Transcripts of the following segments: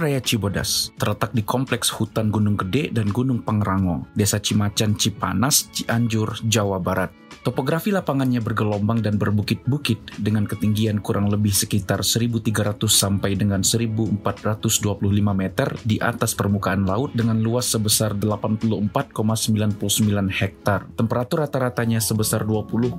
Raya Cibodas terletak di kompleks hutan Gunung Gede dan Gunung Pangrango, Desa Cimacan, Cipanas, Cianjur, Jawa Barat. Topografi lapangannya bergelombang dan berbukit-bukit dengan ketinggian kurang lebih sekitar 1.300 sampai dengan 1.425 meter di atas permukaan laut dengan luas sebesar 84,99 hektar. Temperatur rata-ratanya sebesar 20,6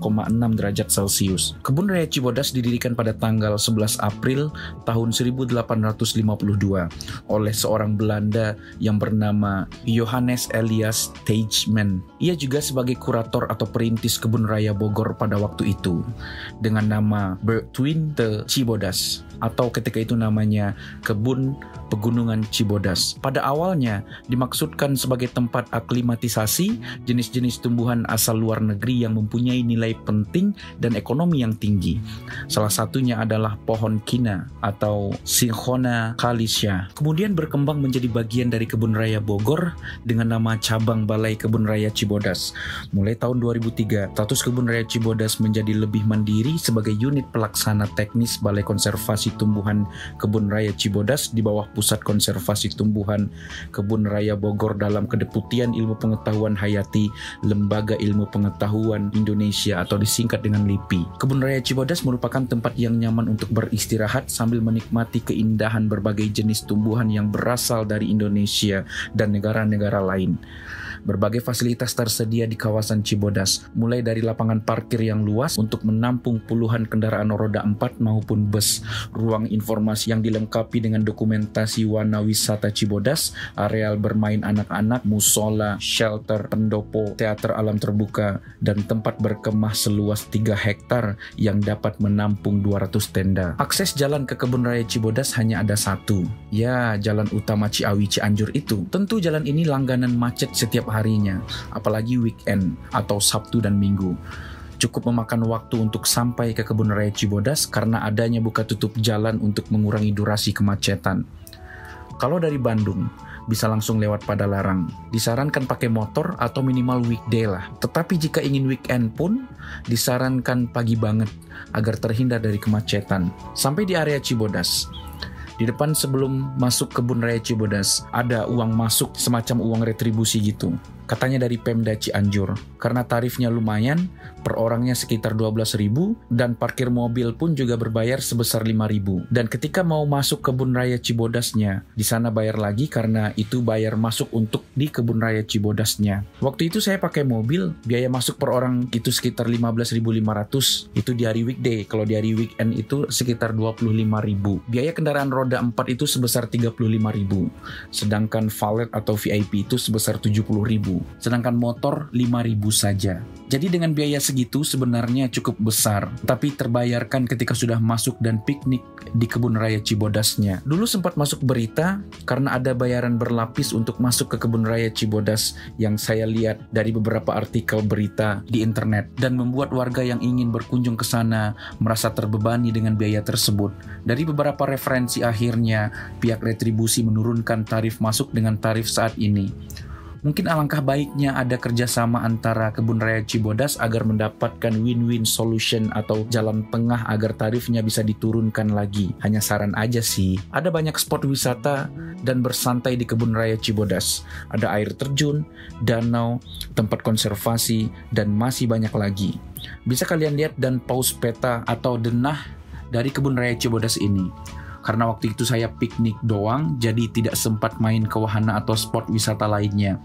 derajat Celcius. Kebun Raya Cibodas didirikan pada tanggal 11 April tahun 1852 oleh seorang Belanda yang bernama Johannes Elias Teichmann. Ia juga sebagai kurator atau perintis Kebun Raya Bogor pada waktu itu dengan nama Bergtwin de Cibodas, atau ketika itu namanya Kebun Pegunungan Cibodas. Pada awalnya dimaksudkan sebagai tempat aklimatisasi jenis-jenis tumbuhan asal luar negeri yang mempunyai nilai penting dan ekonomi yang tinggi. Salah satunya adalah pohon kina atau Cinchona calicia. Kemudian berkembang menjadi bagian dari Kebun Raya Bogor dengan nama cabang Balai Kebun Raya Cibodas. Mulai tahun 2003, status Kebun Raya Cibodas menjadi lebih mandiri sebagai unit pelaksana teknis Balai Konservasi Tumbuhan Kebun Raya Cibodas di bawah Pusat Konservasi Tumbuhan Kebun Raya Bogor dalam Kedeputian Ilmu Pengetahuan Hayati Lembaga Ilmu Pengetahuan Indonesia atau disingkat dengan LIPI. Kebun Raya Cibodas merupakan tempat yang nyaman untuk beristirahat sambil menikmati keindahan berbagai jenis tumbuhan yang berasal dari Indonesia dan negara-negara lain. Berbagai fasilitas tersedia di kawasan Cibodas, mulai dari lapangan parkir yang luas untuk menampung puluhan kendaraan roda 4 maupun bus, ruang informasi yang dilengkapi dengan dokumentasi warna wisata Cibodas, areal bermain anak-anak, musola, shelter, pendopo, teater alam terbuka, dan tempat berkemah seluas 3 hektar yang dapat menampung 200 tenda. Akses jalan ke Kebun Raya Cibodas hanya ada satu, ya jalan utama Ciawi Cianjur itu. Tentu jalan ini langganan macet setiap harinya, apalagi weekend atau Sabtu dan Minggu. Cukup memakan waktu untuk sampai ke Kebun Raya Cibodas karena adanya buka tutup jalan untuk mengurangi durasi kemacetan. Kalau dari Bandung, bisa langsung lewat Padalarang. Disarankan pakai motor atau minimal weekday lah. Tetapi jika ingin weekend pun, disarankan pagi banget agar terhindar dari kemacetan. Sampai di area Cibodas. Di depan sebelum masuk Kebun Raya Cibodas, ada uang masuk semacam uang retribusi gitu. Katanya dari Pemda Cianjur. Karena tarifnya lumayan, per orangnya sekitar 12.000 dan parkir mobil pun juga berbayar sebesar 5.000. Dan ketika mau masuk Kebun Raya Cibodasnya, di sana bayar lagi karena itu bayar masuk untuk di Kebun Raya Cibodasnya. Waktu itu saya pakai mobil, biaya masuk per orang itu sekitar 15.500. Itu di hari weekday. Kalau di hari weekend itu sekitar 25.000. Biaya kendaraan roda 4 itu sebesar 35.000. Sedangkan valet atau VIP itu sebesar 70.000. Sedangkan motor 5.000 saja. Jadi dengan biaya segitu sebenarnya cukup besar, tapi terbayarkan ketika sudah masuk dan piknik di Kebun Raya Cibodasnya. Dulu sempat masuk berita karena ada bayaran berlapis untuk masuk ke Kebun Raya Cibodas yang saya lihat dari beberapa artikel berita di internet, dan membuat warga yang ingin berkunjung ke sana merasa terbebani dengan biaya tersebut. Dari beberapa referensi akhirnya pihak retribusi menurunkan tarif masuk dengan tarif saat ini. Mungkin alangkah baiknya ada kerjasama antara Kebun Raya Cibodas agar mendapatkan win-win solution atau jalan tengah agar tarifnya bisa diturunkan lagi. Hanya saran aja sih. Ada banyak spot wisata dan bersantai di Kebun Raya Cibodas. Ada air terjun, danau, tempat konservasi, dan masih banyak lagi. Bisa kalian lihat dan pause peta atau denah dari Kebun Raya Cibodas ini. Karena waktu itu saya piknik doang, jadi tidak sempat main ke wahana atau spot wisata lainnya.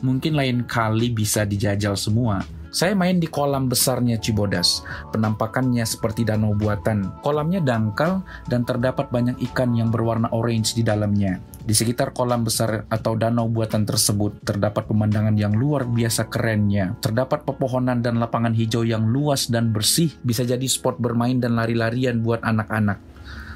Mungkin lain kali bisa dijajal semua. Saya main di kolam besarnya Cibodas. Penampakannya seperti danau buatan. Kolamnya dangkal dan terdapat banyak ikan yang berwarna orange di dalamnya. Di sekitar kolam besar atau danau buatan tersebut terdapat pemandangan yang luar biasa kerennya. Terdapat pepohonan dan lapangan hijau yang luas dan bersih. Bisa jadi spot bermain dan lari-larian buat anak-anak.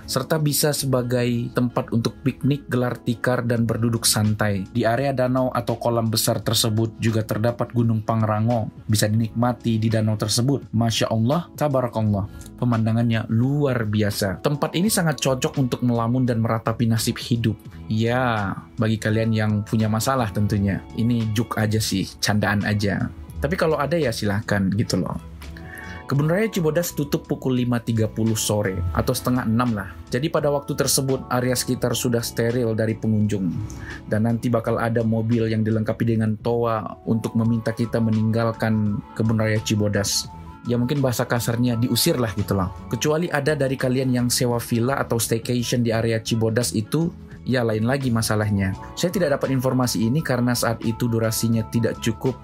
Serta bisa sebagai tempat untuk piknik, gelar tikar, dan berduduk santai. Di area danau atau kolam besar tersebut juga terdapat Gunung Pangrango. Bisa dinikmati di danau tersebut. Masya Allah, tabarakallah. Pemandangannya luar biasa. Tempat ini sangat cocok untuk melamun dan meratapi nasib hidup. Ya, bagi kalian yang punya masalah tentunya. Ini juk aja sih, candaan aja. Tapi kalau ada ya silahkan gitu loh. Kebun Raya Cibodas tutup pukul 5.30 sore atau setengah 6 lah. Jadi pada waktu tersebut area sekitar sudah steril dari pengunjung. Dan nanti bakal ada mobil yang dilengkapi dengan toa untuk meminta kita meninggalkan Kebun Raya Cibodas. Ya mungkin bahasa kasarnya diusir lah gitu lah. Kecuali ada dari kalian yang sewa villa atau staycation di area Cibodas itu, ya lain lagi masalahnya. Saya tidak dapat informasi ini karena saat itu durasinya tidak cukup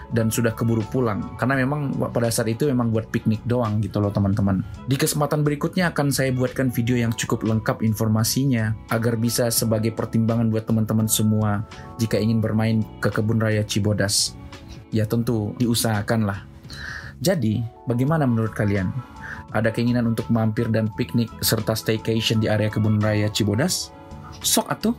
dan sudah keburu pulang, karena memang pada saat itu memang buat piknik doang gitu loh teman-teman. Di kesempatan berikutnya akan saya buatkan video yang cukup lengkap informasinya agar bisa sebagai pertimbangan buat teman-teman semua jika ingin bermain ke Kebun Raya Cibodas. Ya tentu diusahakan lah. Jadi bagaimana menurut kalian? Ada keinginan untuk mampir dan piknik serta staycation di area Kebun Raya Cibodas? Sok atuh!